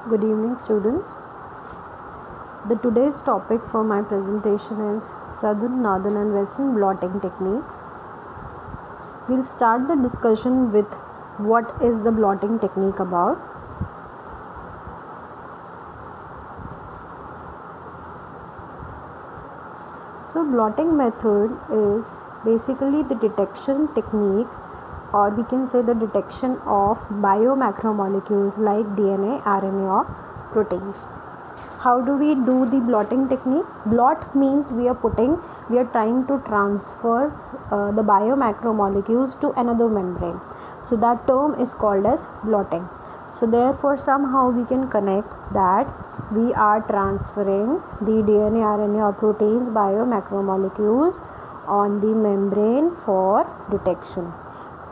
Good evening, students. The today's topic for my presentation is Southern, Northern and Western blotting techniques. We'll start the discussion with what is the blotting technique about. So blotting method is basically the detection technique, or we can say the detection of biomacromolecules like DNA, RNA or proteins. How do we do the blotting technique? Blot means we are trying to transfer the biomacromolecules to another membrane. So that term is called as blotting. So therefore somehow we can connect that we are transferring the DNA, RNA or proteins biomacromolecules on the membrane for detection.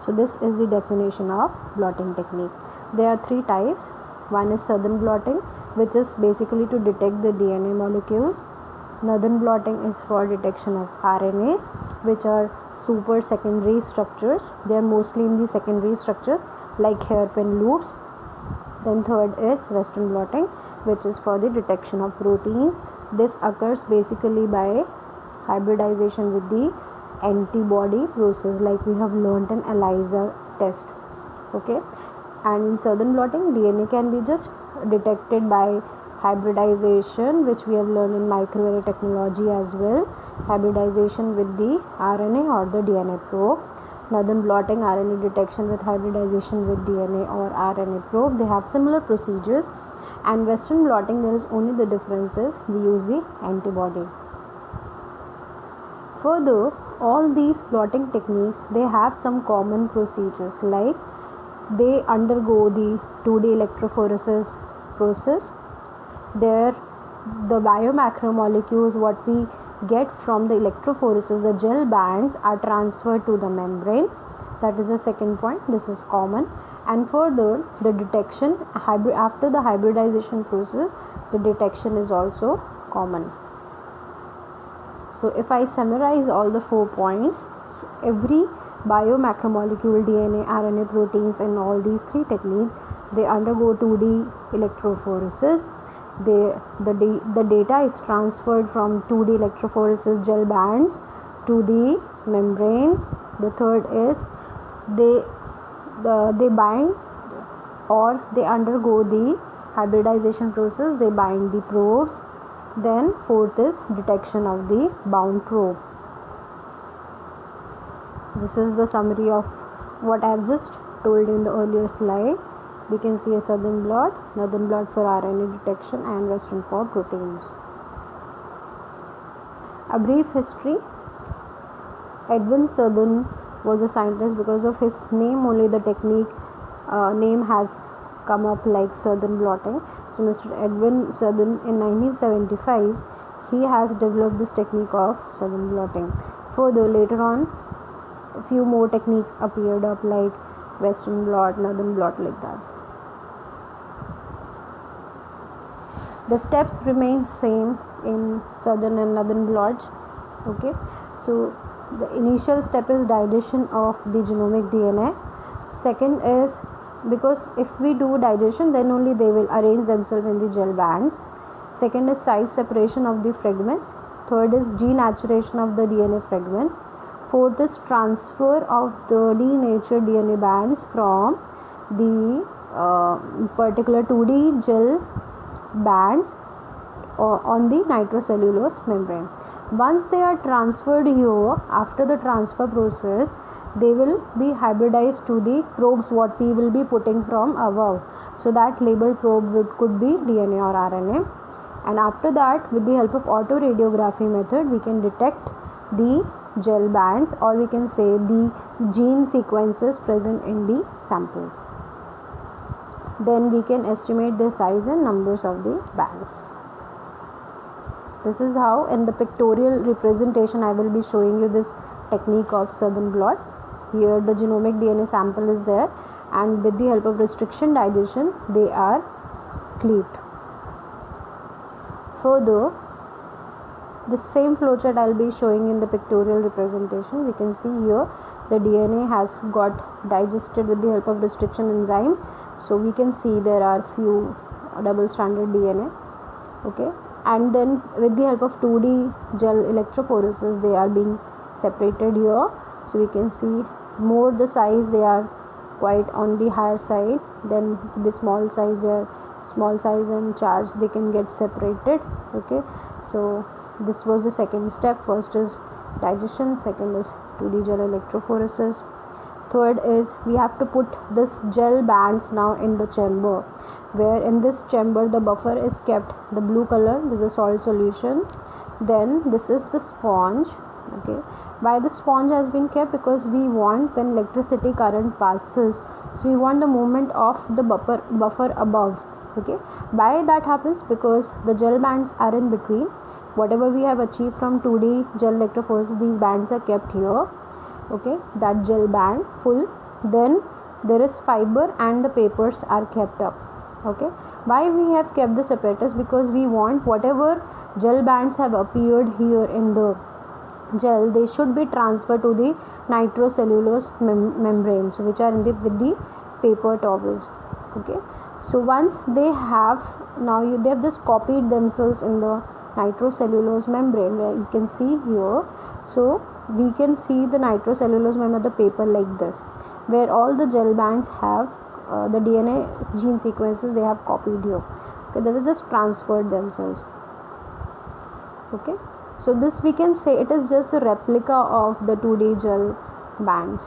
So this is the definition of blotting technique. There are three types. One is southern blotting, which is basically to detect the DNA molecules. Northern blotting is for detection of RNAs, which are super secondary structures. They are mostly in the secondary structures like hairpin loops. Then third is western blotting, which is for the detection of proteins. This occurs basically by hybridization with the antibody process, like we have learnt in ELISA test. Okay. And in southern blotting, DNA can be just detected by hybridization, which we have learned in microarray technology as well. Hybridization with the RNA or the DNA probe. Northern blotting, RNA detection with hybridization with DNA or RNA probe. They have similar procedures. And western blotting, there is only the differences. We use the antibody. Further, all these blotting techniques, they have some common procedures, like they undergo the 2D electrophoresis process. There, the biomacromolecules what we get from the electrophoresis, the gel bands, are transferred to the membranes. That is the second point. This is common. And further, the detection after the hybridization process, the detection is also common. So if I summarize all the 4 points, every biomacromolecule, DNA, RNA, proteins, and all these three techniques, they undergo 2D electrophoresis. The data is transferred from 2D electrophoresis gel bands to the membranes. The third is they bind, or they undergo the hybridization process. They bind the probes. Then fourth is detection of the bound probe. This is the summary of what I have just told in the earlier slide. We can see a southern blot, northern blot for RNA detection, and western for proteins. A brief history. Edwin Southern was a scientist. Because of his name only, the technique name has come up like southern blotting. So Mr. Edwin Southern in 1975, he has developed this technique of southern blotting. Further, later on, a few more techniques appeared up, like western blot, northern blot, like that. The steps remain same in southern and northern blots. Okay, so the initial step is digestion of the genomic DNA. Second is, because if we do digestion, then only they will arrange themselves in the gel bands. Second is size separation of the fragments. Third is denaturation of the DNA fragments. Fourth is transfer of the denatured DNA bands from the particular 2D gel bands on the nitrocellulose membrane. Once they are transferred here, after the transfer process, they will be hybridized to the probes what we will be putting from above. So that labeled probe could be DNA or RNA. And after that, with the help of autoradiography method, we can detect the gel bands, or we can say the gene sequences present in the sample. Then we can estimate the size and numbers of the bands. This is how, in the pictorial representation, I will be showing you this technique of southern blot. Here the genomic DNA sample is there, and with the help of restriction digestion, they are cleaved. Further, the same flowchart I will be showing in the pictorial representation. We can see here the DNA has got digested with the help of restriction enzymes. So we can see there are few double stranded DNA. Okay, and then with the help of 2D gel electrophoresis they are being separated here. So we can see more the size they are quite on the higher side, then the small size they are small size and charge they can get separated. Okay, so this was the second step. First is digestion, second is 2D gel electrophoresis. Third is we have to put this gel bands now in the chamber, where in this chamber the buffer is kept, the blue color, this is a salt solution. Then this is the sponge. Okay, why the sponge has been kept? Because we want when electricity current passes, so we want the movement of the buffer above. Okay, why that happens? Because the gel bands are in between. Whatever we have achieved from 2D gel electrophoresis, these bands are kept here. Okay, that gel band full, then there is fiber and the papers are kept up. Okay, why we have kept the separators? Because we want whatever gel bands have appeared here in the gel, they should be transferred to the nitrocellulose membranes, which are in the with the paper towels. Okay, so once they have they have just copied themselves in the nitrocellulose membrane, where you can see here. So we can see the nitrocellulose membrane of the paper like this, where all the gel bands have the DNA gene sequences they have copied here. Okay, that is just transferred themselves. Okay, so this we can say it is just a replica of the 2D gel bands.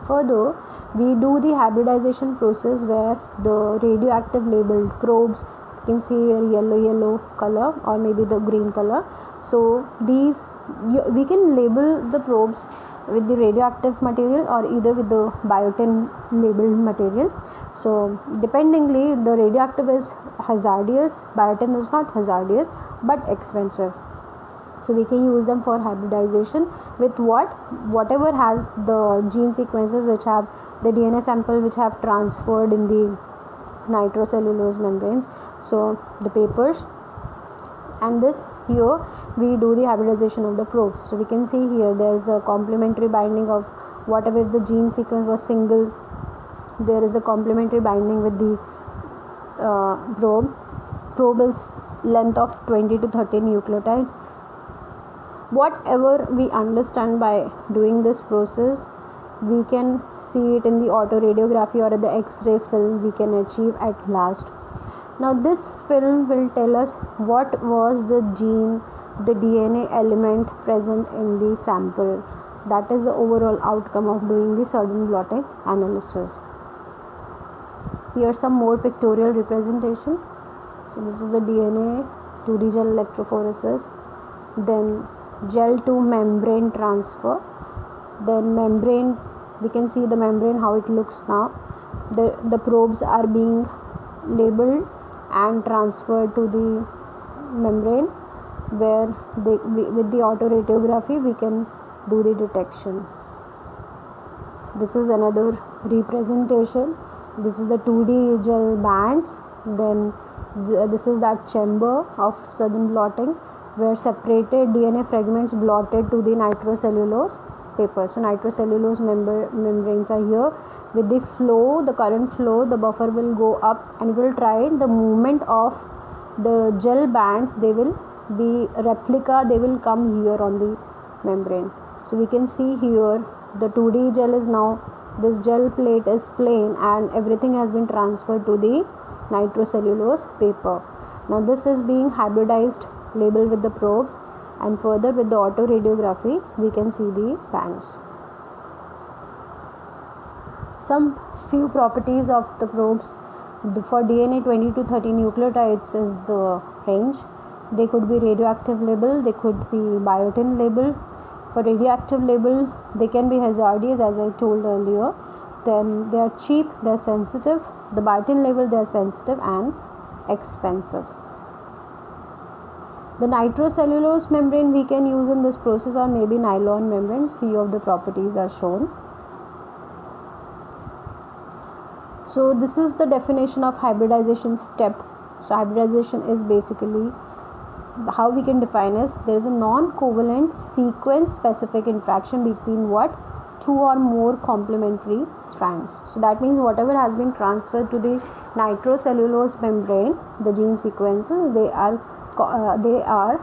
Further, we do the hybridization process where the radioactive labeled probes, you can see here yellow color or maybe the green color. So these we can label the probes with the radioactive material or either with the biotin labeled material. So dependingly, the radioactive is hazardous, biotin is not hazardous but expensive. So we can use them for hybridization with whatever has the gene sequences which have the DNA sample which have transferred in the nitrocellulose membranes. So the papers, and this here we do the hybridization of the probes. So we can see here there is a complementary binding of whatever the gene sequence was single, there is a complementary binding with the probe is length of 20 to 30 nucleotides. Whatever we understand by doing this process, we can see it in the autoradiography or the X-ray film we can achieve at last. Now this film will tell us what was the gene, the DNA element present in the sample. That is the overall outcome of doing the sudden blotting analysis. Here are some more pictorial representation. So this is the DNA 2D gel electrophoresis, then gel to membrane transfer, then membrane, we can see the membrane how it looks now. The probes are being labeled and transferred to the membrane, where with the autoradiography we can do the detection. This is another representation. This is the 2D gel bands, then this is that chamber of sudden blotting where separated DNA fragments blotted to the nitrocellulose paper. So nitrocellulose membranes are here. With the flow, the current flow, the buffer will go up and will try the movement of the gel bands. They will be replica, they will come here on the membrane. So we can see here the 2D gel is now, this gel plate is plain and everything has been transferred to the nitrocellulose paper. Now this is being hybridized, labeled with the probes, and further with the autoradiography we can see the bands. Some few properties of the probes. For DNA 20 to 30 nucleotides is the range. They could be radioactive label, they could be biotin label. For radioactive label, they can be hazardous as I told earlier. Then they are cheap, they are sensitive. The biotin label, they are sensitive and expensive. The nitrocellulose membrane we can use in this process, or maybe nylon membrane. Few of the properties are shown. So this is the definition of hybridization step. So hybridization is basically, how we can define is, there is a non-covalent sequence specific interaction between what? two or more complementary strands. So that means whatever has been transferred to the nitrocellulose membrane, the gene sequences, they are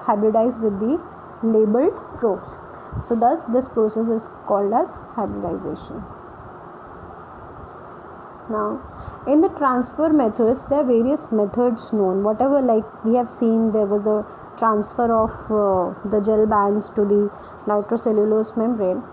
hybridized with the labeled probes. So thus this process is called as hybridization. Now in the transfer methods, there are various methods known. Whatever, like we have seen, there was a transfer of the gel bands to the nitrocellulose membrane.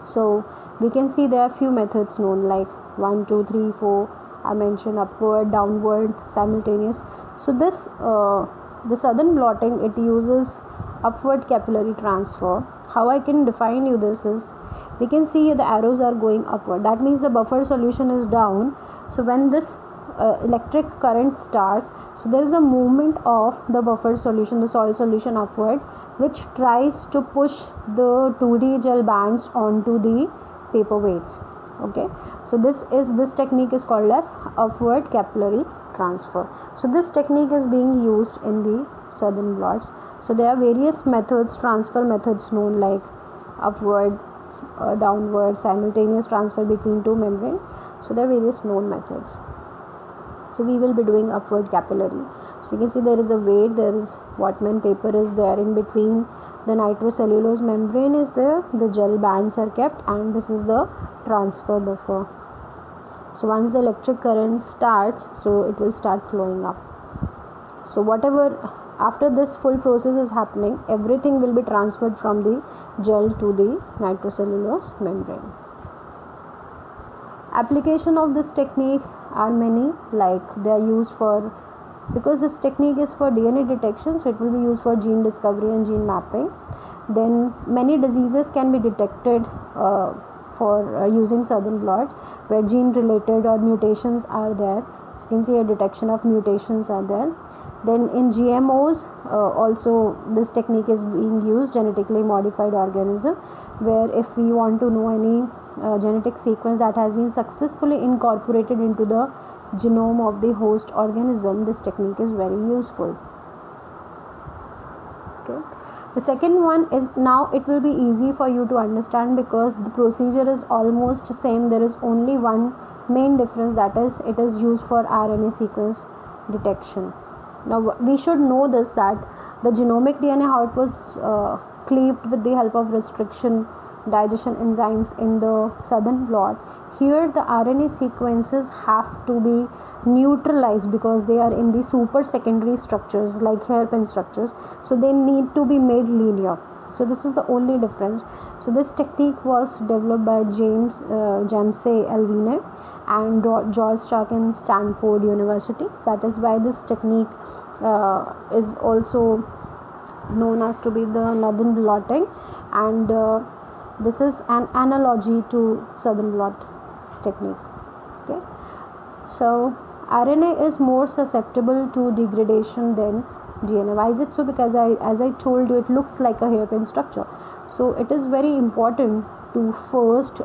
So we can see there are few methods known, like 1, 2, 3, 4. I mentioned upward, downward, simultaneous. So this the southern blotting, it uses upward capillary transfer. How I can define you this is, we can see the arrows are going upward. That means the buffer solution is down. So when this electric current starts, so there is a movement of the buffer solution, the salt solution upward, which tries to push the 2D gel bands onto the paperweights. Okay, so this technique is called as upward capillary transfer. So this technique is being used in the southern blots. So there are various methods, transfer methods known, like upward, downward, simultaneous transfer between two membranes. So there are various known methods. So we will be doing upward capillary. So you can see there is a weight, there is Whatman paper is there in between, the nitrocellulose membrane is there, the gel bands are kept, and this is the transfer buffer. So once the electric current starts, so it will start flowing up. So whatever after this full process is happening, everything will be transferred from the gel to the nitrocellulose membrane. Application of these techniques are many, like they are used for, because this technique is for DNA detection, so it will be used for gene discovery and gene mapping. Then many diseases can be detected for using southern blots, where gene related or mutations are there. So you can see a detection of mutations are there. Then in GMOs also this technique is being used, genetically modified organism, where if we want to know any genetic sequence that has been successfully incorporated into the genome of the host organism, this technique is very useful. Okay. The second one is, now it will be easy for you to understand because the procedure is almost same. There is only one main difference, that is it is used for RNA sequence detection. Now we should know this, that the genomic DNA, how it was cleaved with the help of restriction digestion enzymes in the southern blot. Here the RNA sequences have to be neutralized because they are in the super secondary structures like hairpin structures, so they need to be made linear. So this is the only difference. So this technique was developed by James Alvine and George Stark in Stanford University. That is why this technique is also known as to be the northern blotting, and this is an analogy to southern blot technique. Okay, so RNA is more susceptible to degradation than DNA. Why is it so? Because as I told you, it looks like a hairpin structure. So it is very important to first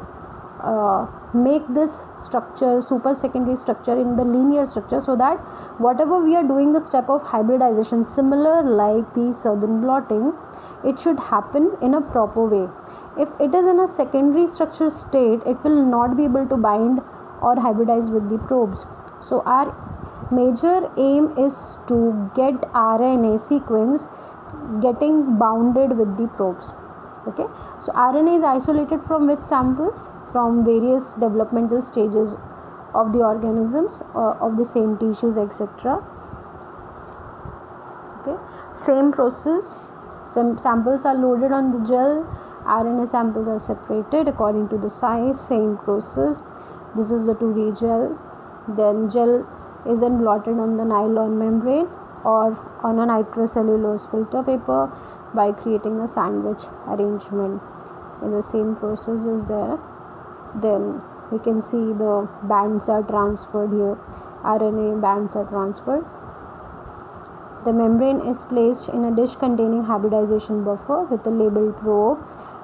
make this structure, super secondary structure, in the linear structure, so that whatever we are doing the step of hybridization, similar like the southern blotting, it should happen in a proper way. If it is in a secondary structure state, it will not be able to bind or hybridize with the probes. So our major aim is to get RNA sequence getting bounded with the probes. Okay, so RNA is isolated from which samples? From various developmental stages of the organisms, of the same tissues, etc. Okay, same process. Some samples are loaded on the gel, RNA samples are separated according to the size, same process. This is the 2D gel. Then gel is then blotted on the nylon membrane or on a nitrocellulose filter paper by creating a sandwich arrangement. And the same process is there. Then we can see the bands are transferred here, RNA bands are transferred. The membrane is placed in a dish containing hybridization buffer with a labeled probe,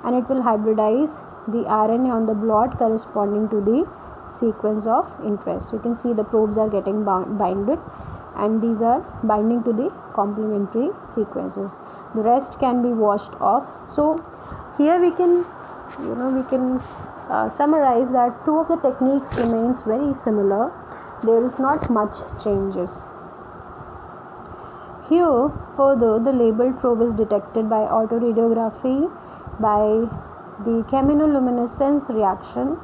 and it will hybridize the RNA on the blot corresponding to the sequence of interest. So you can see the probes are getting binded, and these are binding to the complementary sequences. The rest can be washed off. So here we can we can summarize that two of the techniques remains very similar. There is not much changes. Here, further, the labeled probe is detected by autoradiography by the chemiluminescence reaction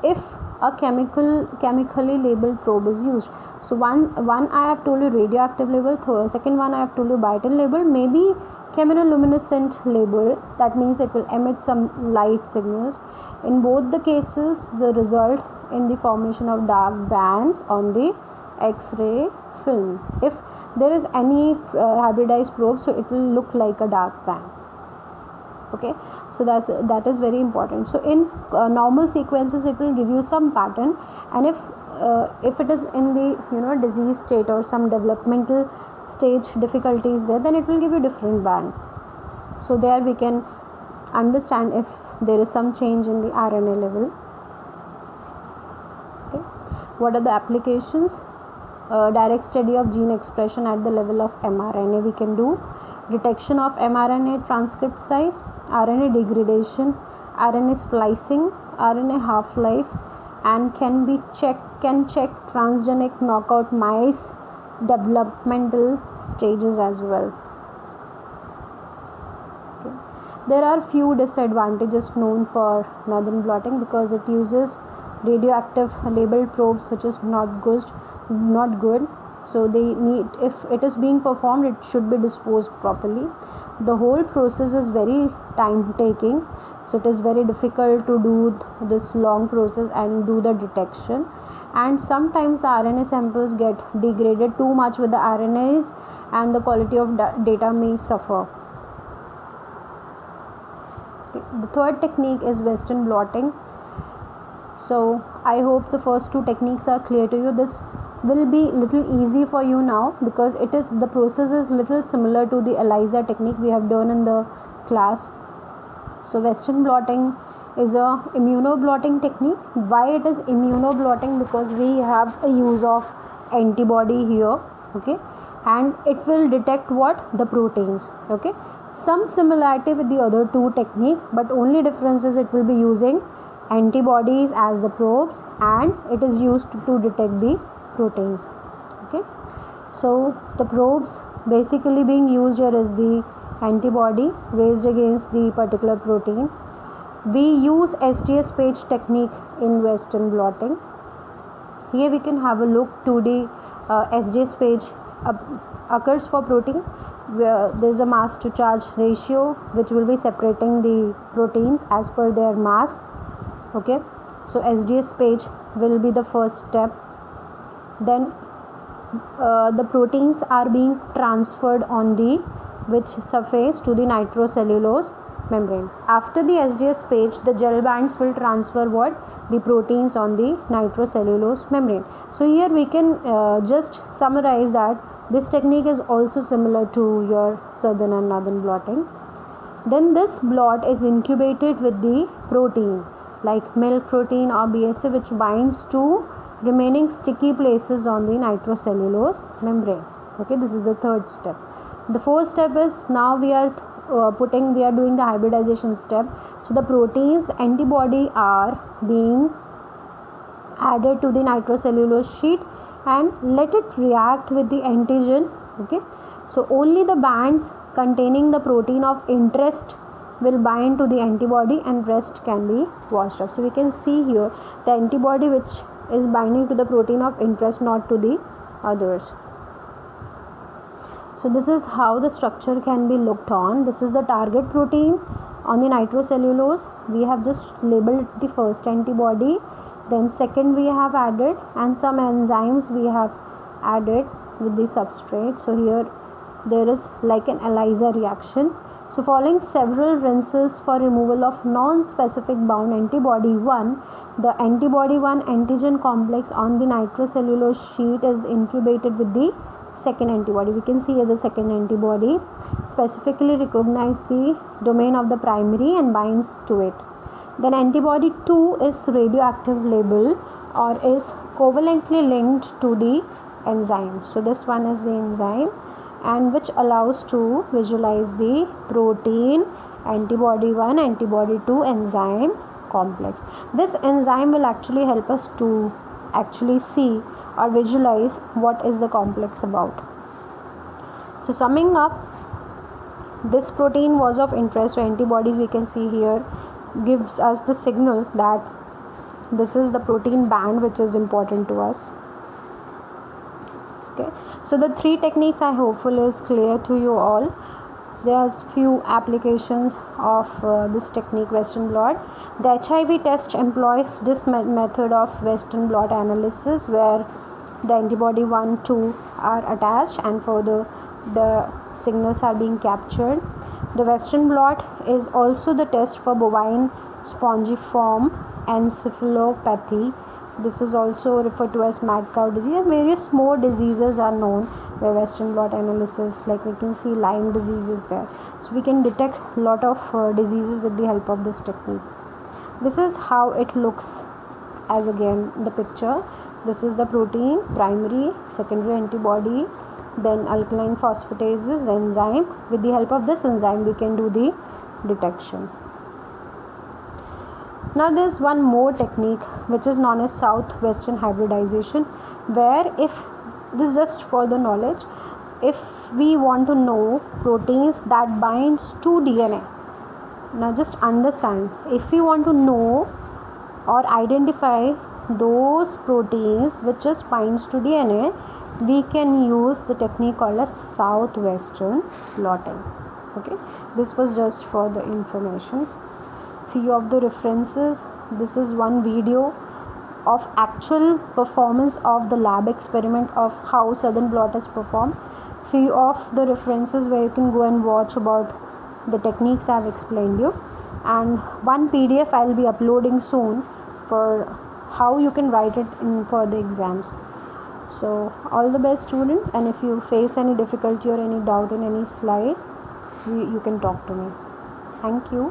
if a chemically labeled probe is used. So one I have told you radioactive label, second one I have told you biotin label, maybe chemiluminescent label, that means it will emit some light signals. In both the cases, the result in the formation of dark bands on the X-ray film. If there is any hybridized probe, so it will look like a dark band. Okay, so that is very important. So in normal sequences, it will give you some pattern, and if it is in the disease state or some developmental stage difficulties there, then it will give you different band. So there we can understand if there is some change in the RNA level. Okay, what are the applications? Direct study of gene expression at the level of mRNA we can do, detection of mRNA transcript size, RNA degradation, RNA splicing, RNA half-life, and can check transgenic knockout mice developmental stages as well. Okay. There are few disadvantages known for northern blotting because it uses radioactive labeled probes, which is not good. So they need, if it is being performed, it should be disposed properly. The whole process is very time taking, so it is very difficult to do this long process and do the detection, and sometimes the RNA samples get degraded too much with the RNAs and the quality of data may suffer. Okay. The third technique is Western blotting. So I hope the first two techniques are clear to you. This will be little easy for you now because the process is little similar to the ELISA technique we have done in the class. So Western blotting is a immunoblotting technique. Why it is immunoblotting? Because we have a use of antibody here, okay, and it will detect the proteins, okay. Some similarity with the other two techniques, but only difference is it will be using antibodies as the probes and it is used to detect the proteins. Okay, so the probes basically being used here is the antibody raised against the particular protein. We use SDS page technique in Western blotting. Here we can have a look to the SDS page occurs for protein where there is a mass to charge ratio which will be separating the proteins as per their mass. Okay, so SDS page will be the first step. Then the proteins are being transferred on the which surface to the nitrocellulose membrane. After the SDS page, the gel bands will transfer the proteins on the nitrocellulose membrane. So here we can just summarize that this technique is also similar to your southern and northern blotting. Then this blot is incubated with the protein like milk protein or BSA, which binds to remaining sticky places on the nitrocellulose membrane. Okay, this is the third step. The fourth step is now we are doing the hybridization step. So the proteins, the antibody are being added to the nitrocellulose sheet and let it react with the antigen. Okay, so only the bands containing the protein of interest will bind to the antibody and rest can be washed off. So we can see here the antibody which is binding to the protein of interest, not to the others. So this is how the structure can be looked on. This is the target protein on the nitrocellulose. We have just labeled the first antibody, then second we have added, and some enzymes we have added with the substrate. So here there is like an ELISA reaction. So following several rinses for removal of non-specific bound antibody 1, the antibody 1 antigen complex on the nitrocellulose sheet is incubated with the second antibody. We can see here the second antibody specifically recognize the domain of the primary and binds to it. Then antibody 2 is radioactive label or is covalently linked to the enzyme. So this one is the enzyme and which allows to visualize the protein antibody 1, antibody 2 enzyme complex. This enzyme will actually help us to actually see or visualize what is the complex about. So summing up, this protein was of interest. So antibodies, we can see here, gives us the signal that this is the protein band which is important to us. Okay, so the three techniques I hopeful is clear to you all. There's few applications of this technique, Western blot. The HIV test employs this method of Western blot analysis, where the antibody 1, 2 are attached and further the signals are being captured. The Western blot is also the test for bovine spongiform encephalopathy. This is also referred to as mad cow disease, and various more diseases are known by Western blot analysis. Like we can see Lyme disease is there. So we can detect a lot of diseases with the help of this technique. This is how it looks as again the picture. This is the protein, primary, secondary antibody, then alkaline phosphatases enzyme. With the help of this enzyme we can do the detection. Now there's one more technique which is known as southwestern hybridization, where if this is just for the knowledge, if we want to know proteins that binds to DNA. Now just understand, if we want to know or identify those proteins which just binds to DNA, we can use the technique called as southwestern blotting. Okay, this was just for the information. Few of the references. This is one video of actual performance of the lab experiment of how southern blot is performed. Few of the references where you can go and watch about the techniques I have explained you, and one PDF I will be uploading soon for how you can write it in for the exams. So all the best students, and if you face any difficulty or any doubt in any slide, you can talk to me. Thank you.